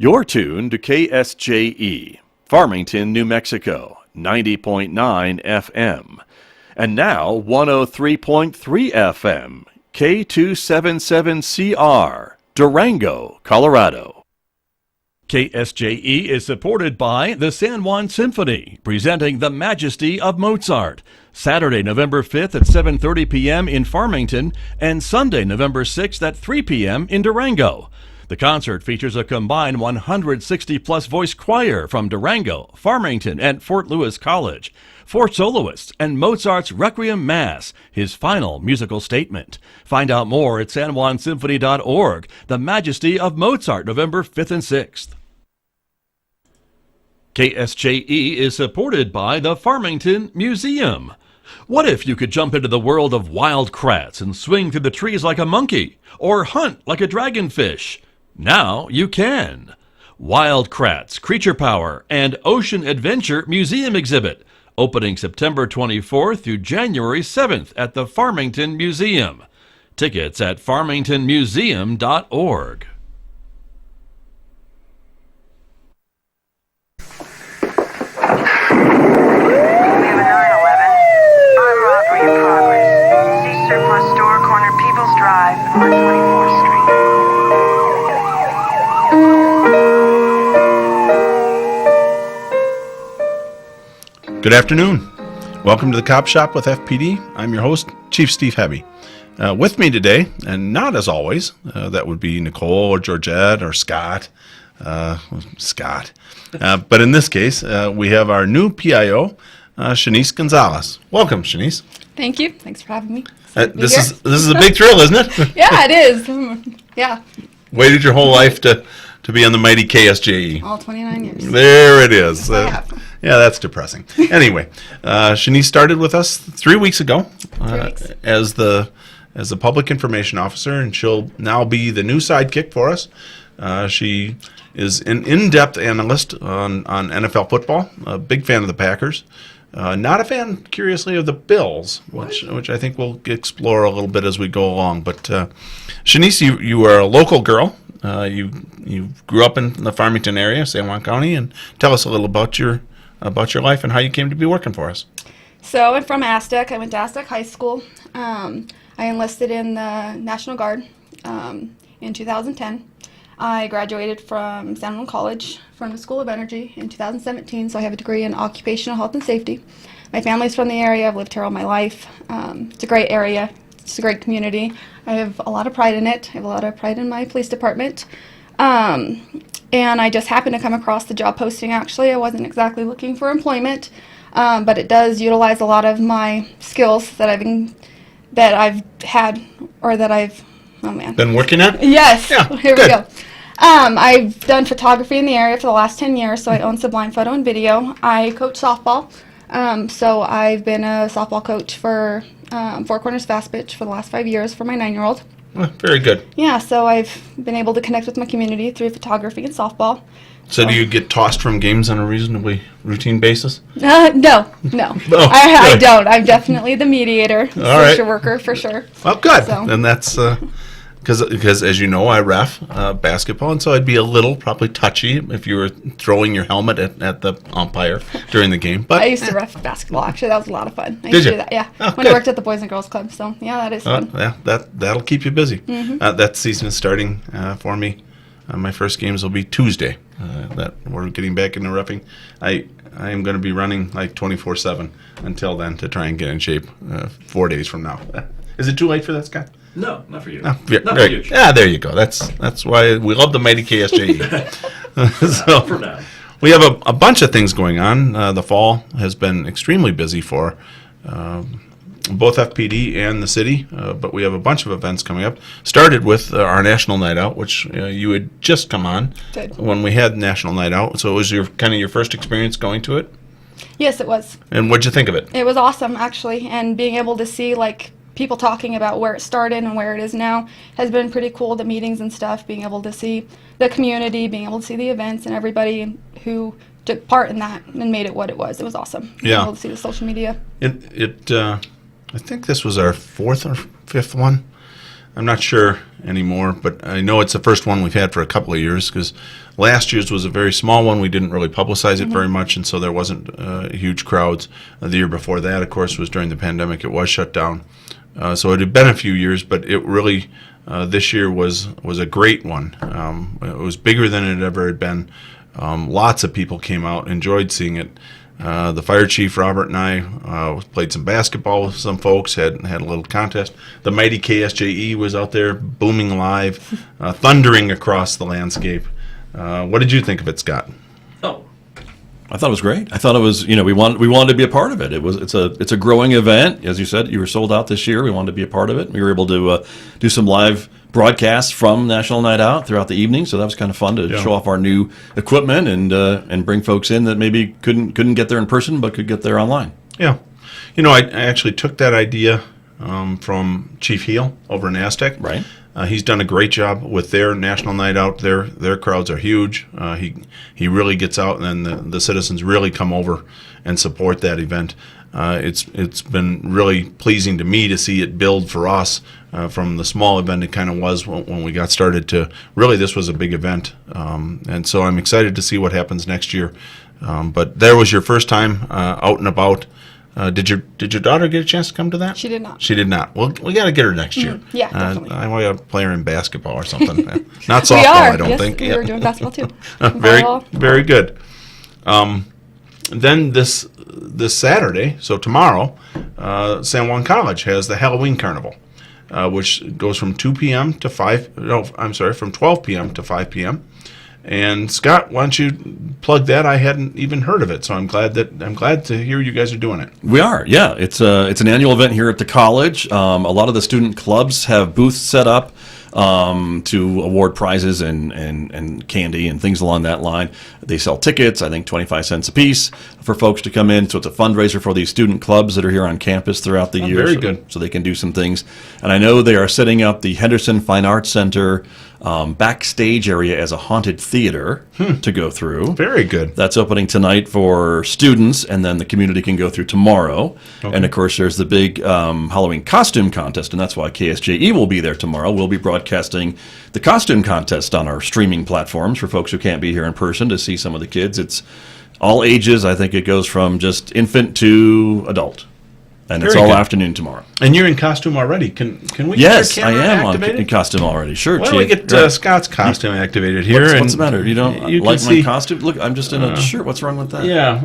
You're tuned to KSJE, Farmington, New Mexico, 90.9 FM. And now 103.3 FM, K277CR, Durango, Colorado. KSJE is supported by the San Juan Symphony, presenting The Majesty of Mozart, Saturday, November 5th at 7:30 p.m. in Farmington, and Sunday, November 6th at 3 p.m. in Durango. The concert features a combined 160-plus voice choir from Durango, Farmington, and Fort Lewis College, 4 soloists, and Mozart's Requiem Mass, his final musical statement. Find out more at sanjuansymphony.org. The Majesty of Mozart, November 5th and 6th. KSJE is supported by the Farmington Museum. What if you could jump into the world of wild kratts and swing through the trees like a monkey, or hunt like a dragonfish? Now you can. Wild Kratts, Creature Power, and Ocean Adventure Museum Exhibit, opening September 24th through January 7th at the Farmington Museum. Tickets at farmingtonmuseum.org. Good afternoon. Welcome to the Cop Shop with FPD. I'm your host, Chief Steve Hebby. With me today, and not as always, that would be Nicole or Georgette or Scott. But in this case, we have our new P.I.O., Shanice Gonzales. Welcome, Shanice. Thank you. Thanks for having me. This is a big thrill, isn't it? Yeah, it is. Yeah. Waited your whole life to be on the mighty KSJE. All 29 years. There it is. Yeah, that's depressing. Anyway, Shanice started with us 3 weeks ago 3 weeks. as the public information officer, and she'll now be the new sidekick for us. She is an in-depth analyst on NFL football, a big fan of the Packers. Not a fan, curiously, of the Bills, which I think we'll explore a little bit as we go along. But Shanice, you are a local girl. You grew up in the Farmington area, San Juan County, and tell us a little about your life and how you came to be working for us. So I'm from Aztec. I went to Aztec High School. I enlisted in the National Guard in 2010. I graduated from San Juan College from the School of Energy in 2017, so I have a degree in occupational health and safety. My family's from the area. I've lived here all my life. It's a great area. It's a great community. I have a lot of pride in it. I have a lot of pride in my police department. And I just happened to come across the job posting, actually. I wasn't exactly looking for employment, but it does utilize a lot of my skills that I've Been working at? Yes. Yeah, Here good. we go. I've done photography in the area for the last 10 years, so I own Sublime Photo and Video. I coach softball, so I've been a softball coach for Four Corners Fast Pitch for the last 5 years for my 9-year-old. Well, very good. Yeah, so I've been able to connect with my community through photography and softball. So do you get tossed from games on a reasonably routine basis? No. Oh, I good. don't. I'm definitely the mediator, right. social worker for sure. Well, good. So. And that's because as you know, I ref basketball, and so I'd be a little probably touchy if you were throwing your helmet at the umpire during the game. But I used to ref basketball. Actually, that was a lot of fun. I Did used you? to do that, yeah. Oh, when good. I worked at the Boys and Girls Club. So, yeah, that is fun. yeah, that'll keep you busy. Mm-hmm. That season is starting for me. My first games will be Tuesday. That we're getting back into reffing. I am going to be running like 24/7 until then to try and get in shape 4 days from now. Is it too late for that, Scott? No, not for you. Oh, Not for you. Yeah, there you go. That's why we love the mighty KSJE. So For now. we have a bunch of things going on. The fall has been extremely busy for both FPD and the city, but we have a bunch of events coming up. Started with our National Night Out, which you had just come on Did. when we had National Night Out. So it was your first experience going to it? Yes, it was. And what'd you think of it? It was awesome, actually, and being able to see, like, people talking about where it started and where it is now has been pretty cool. The meetings and stuff, being able to see the community, being able to see the events and everybody who took part in that and made it what it was. It was awesome. Being Yeah. able to see the social media. I think this was our 4th or 5th one. I'm not sure anymore, but I know it's the first one we've had for a couple of years because last year's was a very small one. We didn't really publicize it very much, and so there wasn't huge crowds. The year before that, of course, was during the pandemic. It was shut down. So it had been a few years, but it really, this year was a great one. It was bigger than it ever had been. Lots of people came out, enjoyed seeing it. The fire chief, Robert, and I played some basketball with some folks, had a little contest. The mighty KSJE was out there booming live, thundering across the landscape. What did you think of it, Scott? Oh, I thought it was great. I thought it was, we wanted to be a part of it. It's a growing event. As you said, you were sold out this year. We wanted to be a part of it. We were able to do some live broadcasts from National Night Out throughout the evening, so that was kind of fun to show off our new equipment and bring folks in that maybe couldn't get there in person but could get there online. Yeah. I actually took that idea from Chief Heel over in Aztec. Right. He's done a great job with their National Night Out. Their crowds are huge. He really gets out, and then the citizens really come over and support that event. It's been really pleasing to me to see it build for us from the small event it kind of was when we got started to really this was a big event. And so I'm excited to see what happens next year. But there was your first time out and about. Did your daughter get a chance to come to that? She did not. She did not. Well, we got to get her next year. Yeah, definitely. I want to play her in basketball or something. Not softball, We are. I don't Yes, think. we were doing basketball too. Very, Volleyball. very good. Then this Saturday, so tomorrow, San Juan College has the Halloween Carnival, which goes from 2 p.m. to 5. No, I'm sorry, from 12 p.m. to 5 p.m. And Scott, why don't you plug that? I hadn't even heard of it, so I'm glad to hear you guys are doing it. We are, yeah. It's an annual event here at the college. A lot of the student clubs have booths set up to award prizes and candy and things along that line. They sell tickets, I think 25 cents a piece for folks to come in. So it's a fundraiser for these student clubs that are here on campus throughout the year. Very good. So they can do some things. And I know they are setting up the Henderson Fine Arts Center backstage area as a haunted theater to go through. Very good. That's opening tonight for students, and then the community can go through tomorrow. Okay. And, of course, there's the big Halloween costume contest, and that's why KSJE will be there tomorrow. We'll be broadcasting the costume contest on our streaming platforms for folks who can't be here in person to see some of the kids. It's all ages. I think it goes from just infant to adult. And it's Very all good. afternoon tomorrow. And you're in costume already. Can we Yes, get I your camera am activated? in costume already. Sure, Why don't we Chief. get Scott's costume activated here? What's the matter? You don't you can like my see- costume? Look, I'm just in a shirt. What's wrong with that? Yeah.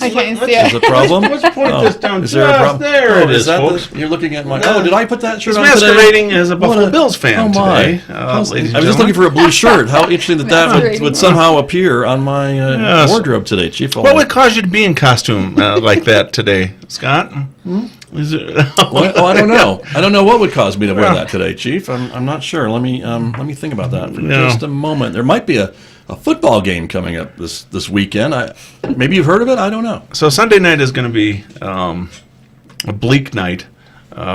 I can't see Is it. it a problem? Let's point this down Is there a just problem? there. It is is, that folks. you're looking at my? No. Oh, did I put that shirt He's on today? masquerading as a What Buffalo Bills fan oh my. today, I was ladies and just gentlemen. looking for a blue shirt. How interesting that Masquerading. would somehow appear on my Yes. wardrobe today, Chief. What would cause you to be in costume like that today, Scott? Is it, Well, I don't know. I don't know what would cause me to wear that today, Chief. I'm not sure. Let me think about that for just a moment. There might be a football game coming up this weekend. Maybe you've heard of it. I don't know. So Sunday night is going to be a bleak night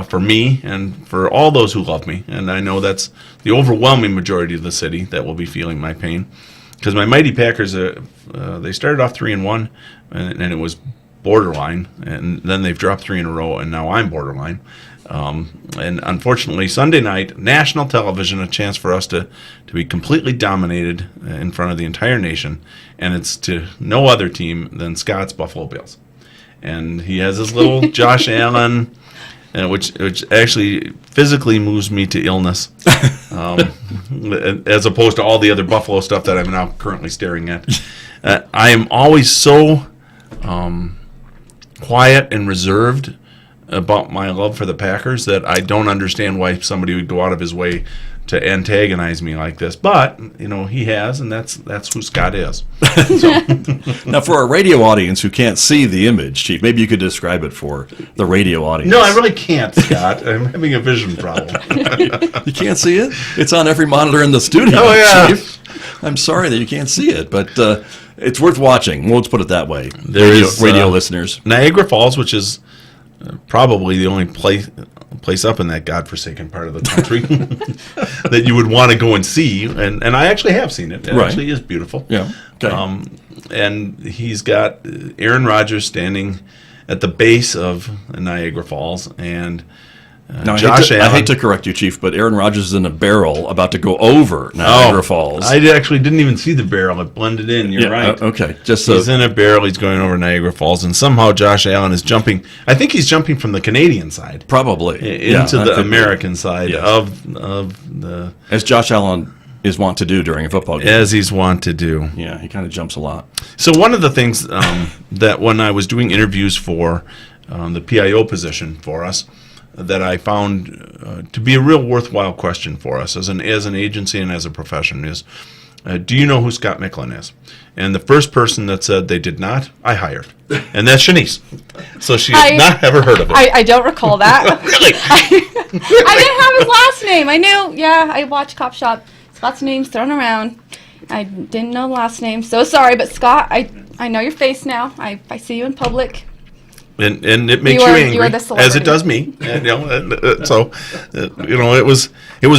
for me and for all those who love me, and I know that's the overwhelming majority of the city that will be feeling my pain, because my mighty Packers they started off 3-1, and it was borderline, and then they've dropped 3 in a row, and now I'm borderline. And unfortunately, Sunday night, national television, a chance for us to be completely dominated in front of the entire nation, and it's to no other team than Scott's Buffalo Bills. And he has his little Josh Allen, which actually physically moves me to illness, as opposed to all the other Buffalo stuff that I'm now currently staring at. I am always so quiet and reserved about my love for the Packers that I don't understand why somebody would go out of his way to antagonize me like this. But he has, and that's who Scott is. Now, for our radio audience who can't see the image, Chief, maybe you could describe it for the radio audience. No, I really can't, Scott. I'm having a vision problem. You can't see it? It's on every monitor in the studio, Oh, yeah. Chief. I'm sorry that you can't see it, but it's worth watching. Let's put it that way. There is, radio listeners. Niagara Falls, which is probably the only place up in that godforsaken part of the country that you would want to go and see, and I actually have seen it. It Right. actually is beautiful. Yeah. Okay. And he's got Aaron Rodgers standing at the base of Niagara Falls, and Now, Josh I Allen. hate to correct you, Chief, but Aaron Rodgers is in a barrel about to go over Niagara Falls. I actually didn't even see the barrel. It blended in. You're right. Okay. Just so He's in a barrel. He's going over Niagara Falls, and somehow Josh Allen is jumping. I think he's jumping from the Canadian side probably into the could be. American side Yes. of the, As Josh Allen is wont to do during a football game. as he's wont to do. Yeah, he kind of jumps a lot. So one of the things that when I was doing interviews for the P.I.O. position for us, that I found to be a real worthwhile question for us as an agency and as a profession is, do you know who Scott Michlin is? And the first person that said they did not, I hired. And that's Shanice. So she has not ever heard of it. I don't recall that. Really? I didn't have his last name. I knew, I watched Cop Shop. Scott's name's thrown around. I didn't know the last name. So sorry, but Scott, I know your face now. I see you in public. And it makes you angry, as it does me. And, it was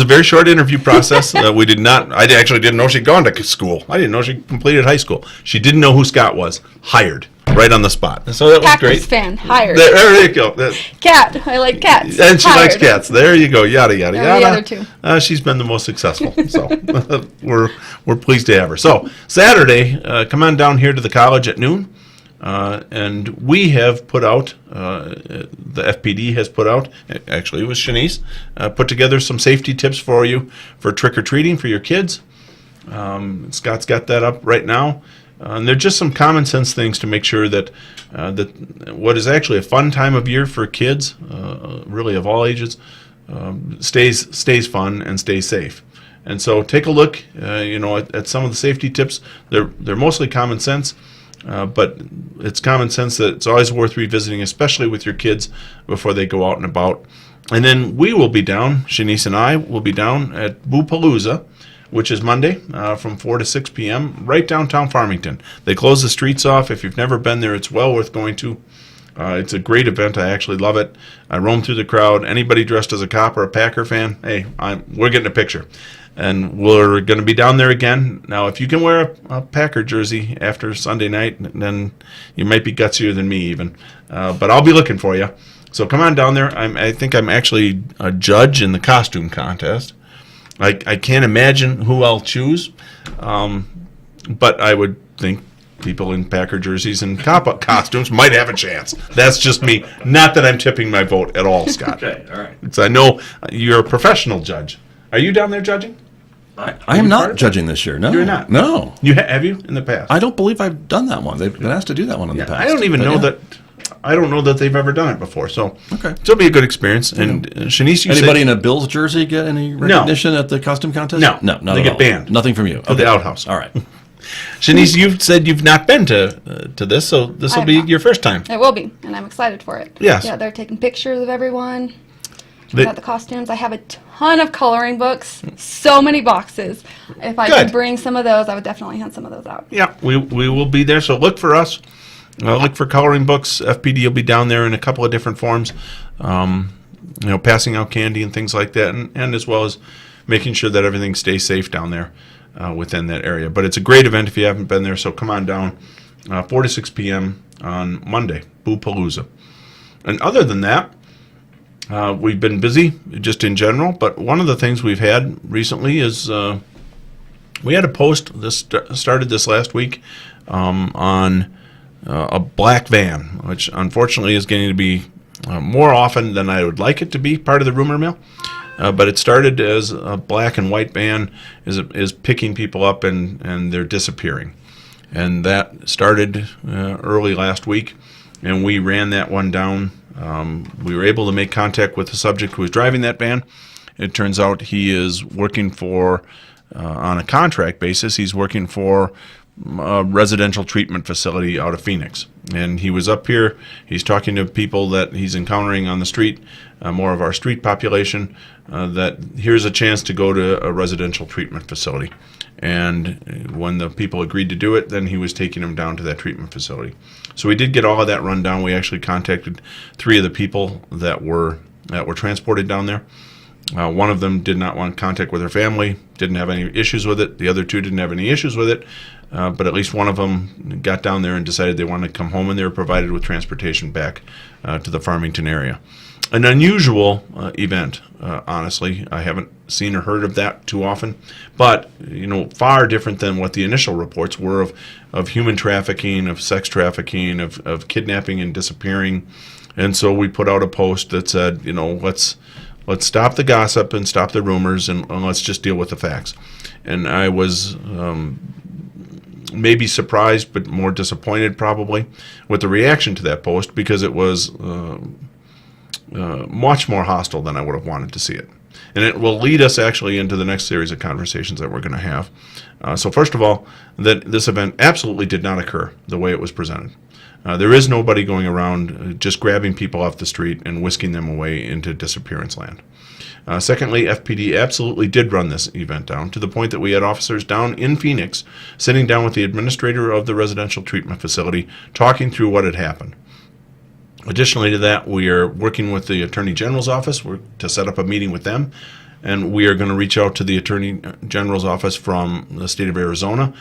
a very short interview process. I actually didn't know she'd gone to school. I didn't know she completed high school. She didn't know who Scott was. Hired right on the spot. So that was Cactus great. fan, hired. There you go. Cat, I like cats. And she hired. likes cats. There you go. Yada yada yada. The other two. She's been the most successful. So we're pleased to have her. So Saturday, come on down here to the college at noon. And we have put out, the FPD has put out, actually it was Shanice, put together some safety tips for you for trick-or-treating for your kids. Scott's got that up right now. And they're just some common sense things to make sure that what is actually a fun time of year for kids, really of all ages, stays fun and stays safe. And so take a look, at some of the safety tips. They're mostly common sense. But it's common sense that it's always worth revisiting, especially with your kids before they go out and about. And then we will be down, Shanice and I will be down at Boopalooza, which is Monday from 4 to 6 p.m. right downtown Farmington. They close the streets off. If you've never been there, it's well worth going to. It's a great event. I actually love it. I roam through the crowd. Anybody dressed as a Cop or a Packer fan, hey, we're getting a picture. And we're going to be down there again. Now, if you can wear a Packer jersey after Sunday night, then you might be gutsier than me even. But I'll be looking for you. So come on down there. I think I'm actually a judge in the costume contest. I can't imagine who I'll choose. But I would think people in Packer jerseys and Cop costumes might have a chance. That's just me. Not that I'm tipping my vote at all, Scott. Okay, all right. Because I know you're a professional judge. Are you down there judging? I am not judging this year. No, You're not? No, Have you in the past? I don't believe I've done that one. They've been asked to do that one in the past. I don't even But know yeah. that. I don't know that they've ever done it before. So Okay. it'll be a good experience. And Shanice, you Anybody said in a Bills jersey get any recognition at the costume contest? No. No, not They at get all. banned. Nothing from you. to the outhouse. All right. Shanice, you've said you've not been to this, so this I will have be not. your first time. It will be, and I'm excited for it. Yes. Yeah, they're taking pictures of everyone. They- Got the costumes. I have a ton of coloring books. So many boxes. If I Good. could bring some of those, I would definitely hand some of those out. Yeah, we will be there. So look for us. Look for coloring books. FPD will be down there in a couple of different forms. Passing out candy and things like that, and as well as making sure that everything stays safe down there within that area. But it's a great event if you haven't been there. So come on down, 4 to 6 p.m. on Monday, Boopalooza. And other than that, we've been busy just in general, but one of the things we've had recently is we had a post started this last week on a black van, which unfortunately is getting to be more often than I would like it to be part of the rumor mill. But it started as a black and white van is picking people up and they're disappearing. And that started early last week, and we ran that one down. We were able to make contact with the subject who was driving that van. It turns out he is working for, on a contract basis, he's working for a residential treatment facility out of Phoenix. And he was up here, he's talking to people that he's encountering on the street, more of our street population, that here's a chance to go to a residential treatment facility. And when the people agreed to do it, then he was taking them down to that treatment facility. So we did get all of that run down. We actually contacted 3 of the people that were transported down there. One of them did not want contact with her family, didn't have any issues with it. The other 2 didn't have any issues with it, but at least one of them got down there and decided they wanted to come home, and they were provided with transportation back to the Farmington area. an unusual event. Honestly, I haven't seen or heard of that too often, but far different than what the initial reports were of human trafficking, of sex trafficking, of kidnapping and disappearing. And so we put out a post that said, let's stop the gossip and stop the rumors, and let's just deal with the facts. And I was maybe surprised, but more disappointed probably with the reaction to that post, because it was much more hostile than I would have wanted to see it. And it will lead us actually into the next series of conversations that we're going to have. So first of all, that this event absolutely did not occur the way it was presented. There is nobody going around just grabbing people off the street and whisking them away into disappearance land. Secondly, FPD absolutely did run this event down to the point that we had officers down in Phoenix sitting down with the administrator of the residential treatment facility talking through what had happened. Additionally to that, we are working with the Attorney General's office to set up a meeting with them, and we are going to reach out to the Attorney General's office from the state of Arizona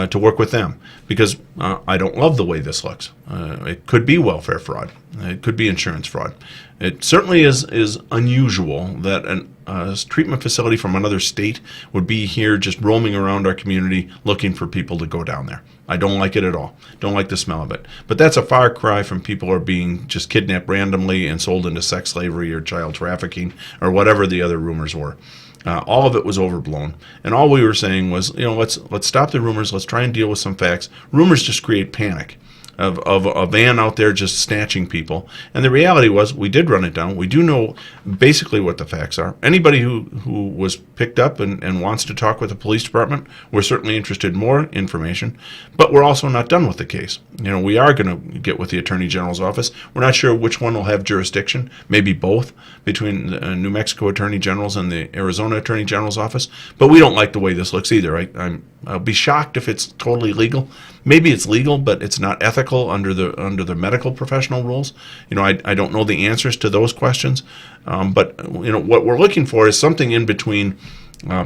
to work with them, because I don't love the way this looks. It could be welfare fraud. It could be insurance fraud. It certainly is unusual that a treatment facility from another state would be here just roaming around our community looking for people to go down there. I don't like it at all. Don't like the smell of it. But that's a far cry from people who are being just kidnapped randomly and sold into sex slavery or child trafficking or whatever the other rumors were. All of it was overblown, and all we were saying was, let's stop the rumors. Let's try and deal with some facts. Rumors just create panic of a van out there just snatching people. And the reality was, we did run it down. We do know basically what the facts are. Anybody who was picked up and wants to talk with the police department, we're certainly interested in more information. But we're also not done with the case. We are going to get with the Attorney General's office. We're not sure which one will have jurisdiction, maybe both, between the New Mexico Attorney General's and the Arizona Attorney General's office. But we don't like the way this looks either. I'll be shocked if it's totally legal. Maybe it's legal, but it's not ethical under the medical professional rules. I don't know the answers to those questions. But what we're looking for is something in between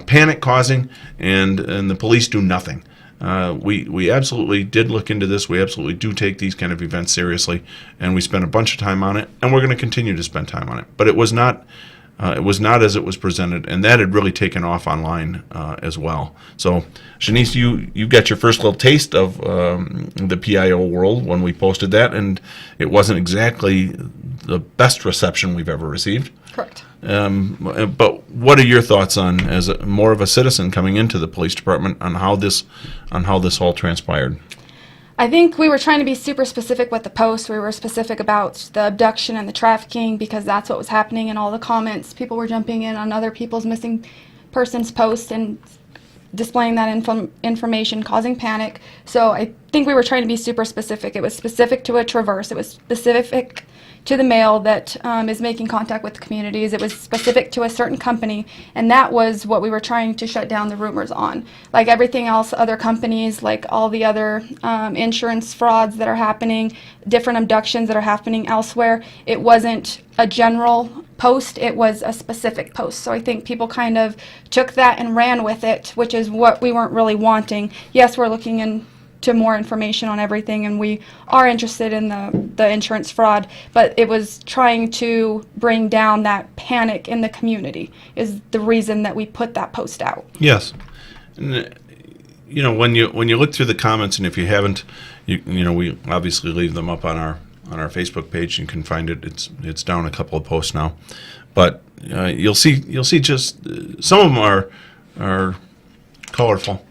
panic causing and the police do nothing. We absolutely did look into this. We absolutely do take these kind of events seriously, and we spent a bunch of time on it, and we're going to continue to spend time on it. But it was not as it was presented, and that had really taken off online as well. So, Shanice, you got your first little taste of the P.I.O. world when we posted that, and it wasn't exactly the best reception we've ever received. Correct. But what are your thoughts on, as more of a citizen coming into the police department, on how this all transpired? I think we were trying to be super specific with the post. We were specific about the abduction and the trafficking, because that's what was happening in all the comments. People were jumping in on other people's missing persons posts and displaying that information, causing panic. So I think we were trying to be super specific. It was specific to a traverse. It was specific to the male that is making contact with the communities. It was specific to a certain company, and that was what we were trying to shut down the rumors on. Like everything else, other companies, like all the other insurance frauds that are happening, different abductions that are happening elsewhere, it wasn't a general post, it was a specific post. So I think people kind of took that and ran with it, which is what we weren't really wanting. Yes, we're looking into more information on everything, and we are interested in the insurance fraud, but it was trying to bring down that panic in the community is the reason that we put that post out. Yes. And, when you look through the comments, and if you haven't, we obviously leave them up on our Facebook page. You can find it. It's down a couple of posts now, but you'll see just some of them are colorful.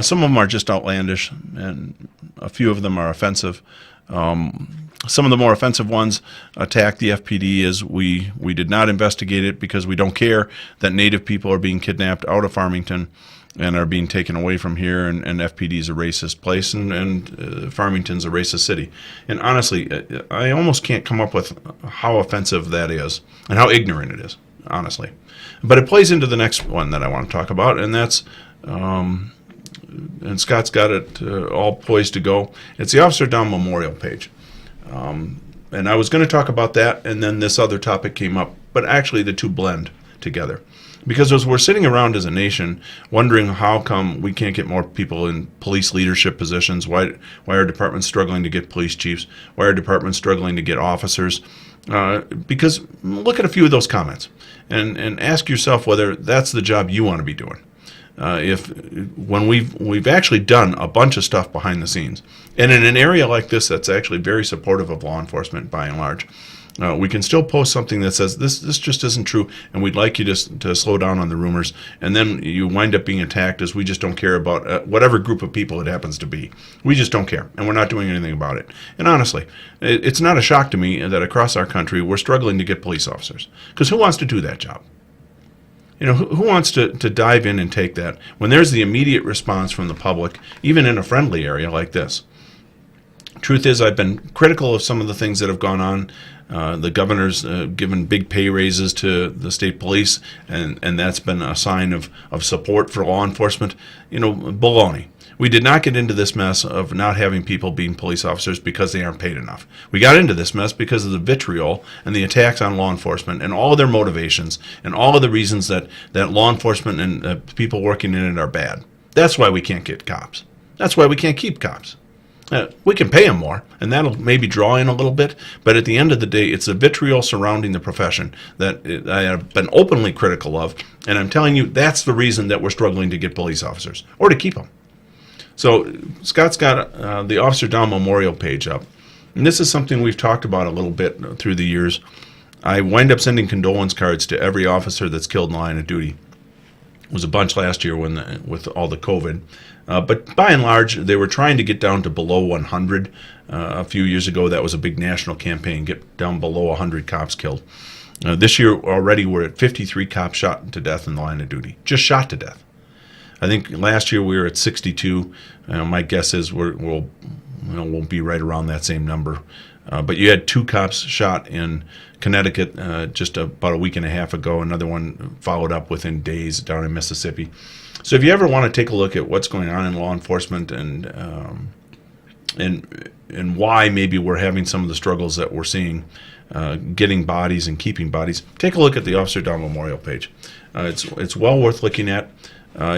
Some of them are just outlandish, and a few of them are offensive. Some of the more offensive ones attack the FPD as we did not investigate it because we don't care that Native people are being kidnapped out of Farmington and are being taken away from here, and FPD is a racist place, and Farmington's a racist city. And honestly, I almost can't come up with how offensive that is and how ignorant it is, honestly. But it plays into the next one that I want to talk about, and that's, and Scott's got it all poised to go. It's the Officer Down Memorial page. And I was going to talk about that, and then this other topic came up, but actually the two blend together. Because as we're sitting around as a nation wondering how come we can't get more people in police leadership positions, why are departments struggling to get police chiefs, why are departments struggling to get officers, Because look at a few of those comments and ask yourself whether that's the job you want to be doing. When we've actually done a bunch of stuff behind the scenes, and in an area like this that's actually very supportive of law enforcement by and large, we can still post something that says this just isn't true, and we'd like you to slow down on the rumors, and then you wind up being attacked as we just don't care about whatever group of people it happens to be. We just don't care, and we're not doing anything about it. And honestly, it's not a shock to me that across our country we're struggling to get police officers, because who wants to do that job? Who wants to dive in and take that when there's the immediate response from the public, even in a friendly area like this? Truth is, I've been critical of some of the things that have gone on. The governor's given big pay raises to the state police, and that's been a sign of support for law enforcement. Baloney. We did not get into this mess of not having people being police officers because they aren't paid enough. We got into this mess because of the vitriol and the attacks on law enforcement and all of their motivations and all of the reasons that law enforcement and people working in it are bad. That's why we can't get cops. That's why we can't keep cops. We can pay them more, and that'll maybe draw in a little bit, but at the end of the day, it's the vitriol surrounding the profession that I have been openly critical of, and I'm telling you, that's the reason that we're struggling to get police officers, or to keep them. So Scott's got the Officer Down Memorial page up, and this is something we've talked about a little bit through the years. I wind up sending condolence cards to every officer that's killed in the line of duty. It was a bunch last year with all the COVID. But by and large, they were trying to get down to below 100. A few years ago, that was a big national campaign, get down below 100 cops killed. This year already we're at 53 cops shot to death in the line of duty, just shot to death. I think last year we were at 62. My guess is we'll be right around that same number. But you had 2 cops shot in Connecticut just about a week and a half ago. Another one followed up within days down in Mississippi. So if you ever want to take a look at what's going on in law enforcement and why maybe we're having some of the struggles that we're seeing, getting bodies and keeping bodies, take a look at the Officer Down Memorial page. It's well worth looking at.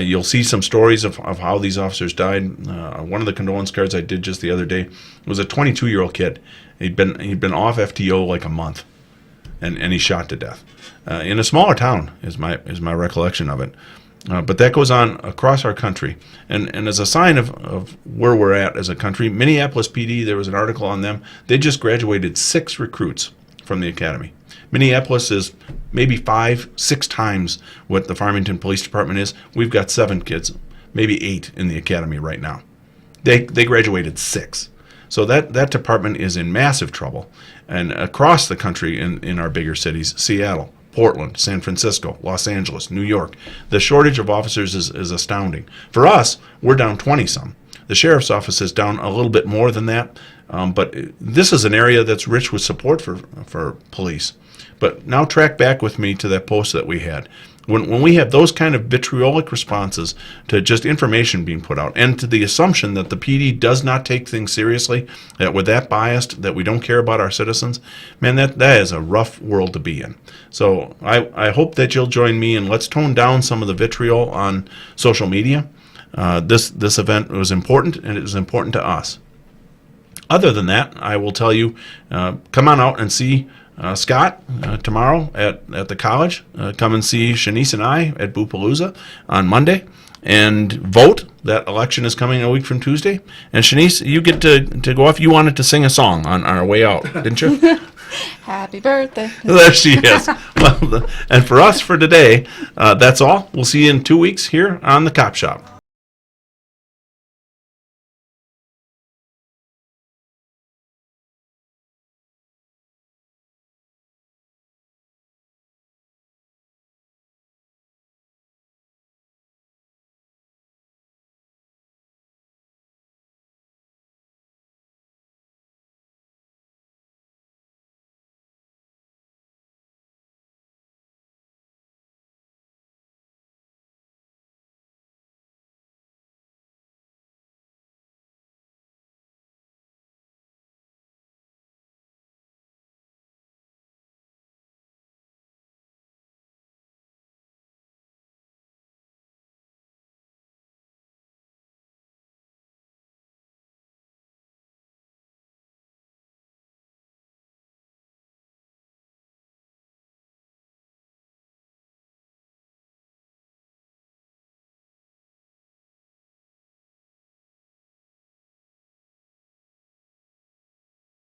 You'll see some stories of how these officers died. One of the condolence cards I did just the other day was a 22-year-old kid. He'd been off FTO like a month, and he's shot to death in a smaller town. Is my recollection of it. But that goes on across our country, and as a sign of where we're at as a country, Minneapolis PD, there was an article on them. They just graduated 6 recruits from the academy. Minneapolis is maybe 5-6 times what the Farmington Police Department is. We've got 7 kids, maybe 8 in the academy right now. They graduated 6. So that department is in massive trouble. And across the country in our bigger cities, Seattle, Portland, San Francisco, Los Angeles, New York, the shortage of officers is astounding. For us, we're down 20-some. The sheriff's office is down a little bit more than that. But this is an area that's rich with support for police. But now track back with me to that post that we had. When we have those kind of vitriolic responses to just information being put out, and to the assumption that the PD does not take things seriously, that we're that biased, that we don't care about our citizens, man, that is a rough world to be in. So I hope that you'll join me, and let's tone down some of the vitriol on social media. This event was important, and it was important to us. Other than that, I will tell you, come on out and see Scott tomorrow at the college. Come and see Shanice and I at Boopalooza on Monday, and vote. That election is coming a week from Tuesday. And Shanice, you get to go off. You wanted to sing a song on our way out, didn't you? Happy birthday. There she is. Well, and for us for today, that's all. We'll see you in 2 weeks here on the Cop Shop.